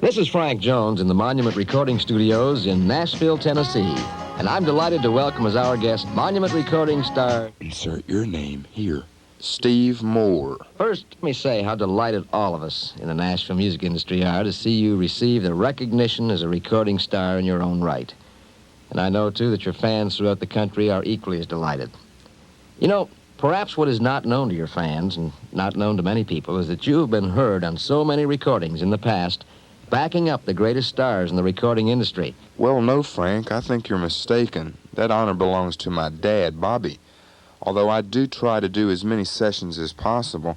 This is Frank Jones in the Monument Recording Studios in Nashville, Tennessee. And I'm delighted to welcome as our guest Monument Recording star... Insert your name here. Steve Moore. First, let me say how delighted all of us in the Nashville music industry are to see you receive the recognition as a recording star in your own right. And I know, too, that your fans throughout the country are equally as delighted. You know, perhaps what is not known to your fans and not known to many people is that you have been heard on so many recordings in the past backing up the greatest stars in the recording industry. Well, no, Frank, I think you're mistaken. That honor belongs to my dad, Bobby. Although I do try to do as many sessions as possible,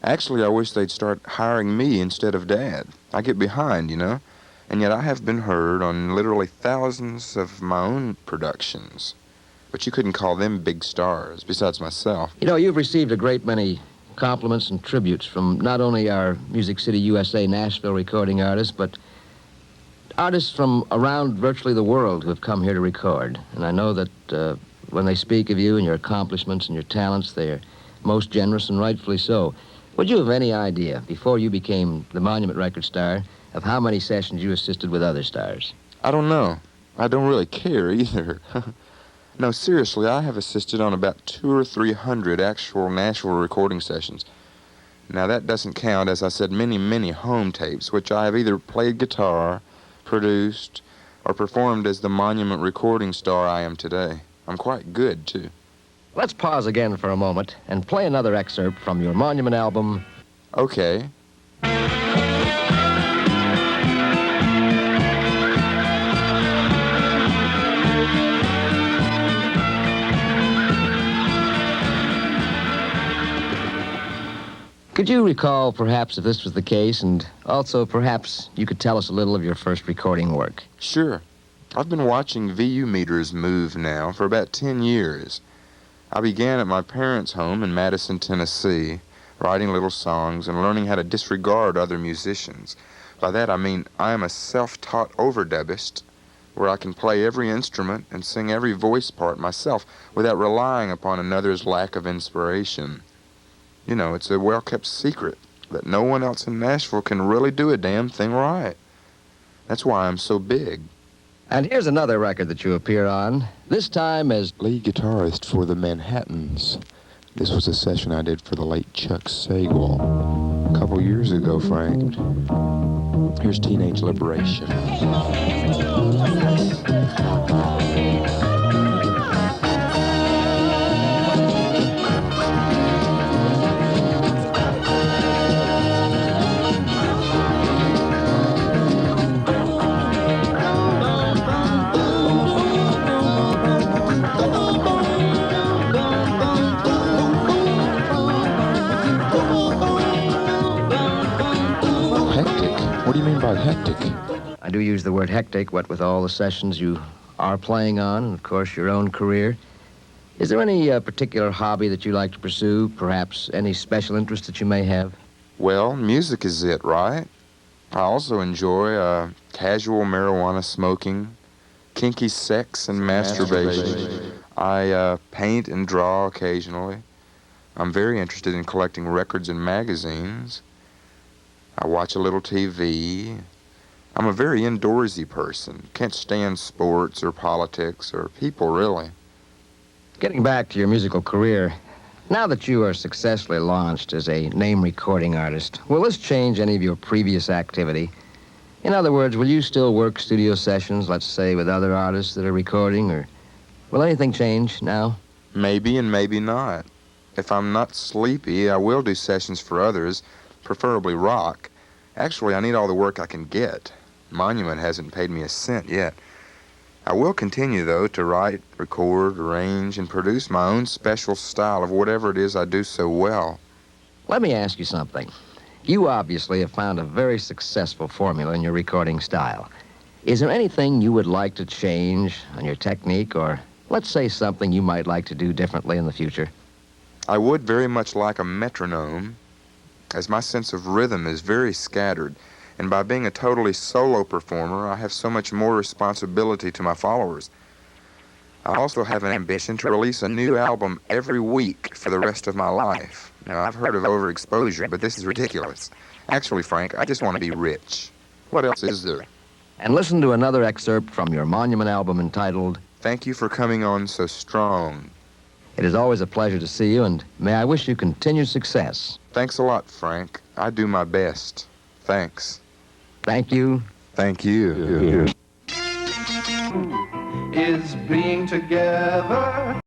actually I wish they'd start hiring me instead of Dad. I get behind, you know, and yet I have been heard on literally thousands of my own productions. But you couldn't call them big stars, besides myself. You know, you've received a great many compliments and tributes from not only our Music City, USA, Nashville recording artists, but artists from around virtually the world who have come here to record. And I know that when they speak of you and your accomplishments and your talents, they are most generous, and rightfully so. Would you have any idea, before you became the Monument record star, of how many sessions you assisted with other stars? I don't know. I don't really care either. No, seriously, I have assisted on about 200 or 300 actual Nashville recording sessions. Now, that doesn't count, as I said, many home tapes, which I have either played guitar, produced, or performed as the Monument recording star I am today. I'm quite good, too. Let's pause again for a moment and play another excerpt from your Monument album. Okay. Could you recall, perhaps, if this was the case, and also perhaps you could tell us a little of your first recording work? Sure. I've been watching VU meters move now for about 10 years. I began at my parents' home in Madison, Tennessee, writing little songs and learning how to disregard other musicians. By that I mean I am a self-taught overdubist, where I can play every instrument and sing every voice part myself without relying upon another's lack of inspiration. You know, it's a well-kept secret that no one else in Nashville can really do a damn thing right. That's why I'm so big. And here's another record that you appear on, this time as lead guitarist for the Manhattans. This was a session I did for the late Chuck Sagwell a couple years ago, Frank. Here's Teenage Liberation. What do you mean by hectic? I do use the word hectic, what with all the sessions you are playing on, and of course your own career. Is there any particular hobby that you like to pursue, perhaps any special interest that you may have? Well, music is it, right? I also enjoy casual marijuana smoking, kinky sex and masturbation. I paint and draw occasionally. I'm very interested in collecting records and magazines. I watch a little TV. I'm a very indoorsy person. Can't stand sports or politics or people, really. Getting back to your musical career, now that you are successfully launched as a name recording artist, will this change any of your previous activity? In other words, will you still work studio sessions, let's say, with other artists that are recording, or will anything change now? Maybe and maybe not. If I'm not sleepy, I will do sessions for others, preferably rock. Actually, I need all the work I can get. Monument hasn't paid me a cent yet. I will continue, though, to write, record, arrange, and produce my own special style of whatever it is I do so well. Let me ask you something. You obviously have found a very successful formula in your recording style. Is there anything you would like to change on your technique, or let's say something you might like to do differently in the future? I would very much like a metronome, as my sense of rhythm is very scattered, and by being a totally solo performer, I have so much more responsibility to my followers. I also have an ambition to release a new album every week for the rest of my life. Now, I've heard of overexposure, but this is ridiculous. Actually, Frank, I just want to be rich. What else is there? And listen to another excerpt from your Monument album entitled, Thank you for coming on so strong. It is always a pleasure to see you, and may I wish you continued success. Thanks a lot, Frank. I do my best. Thanks. Thank you. Thank you. Is being together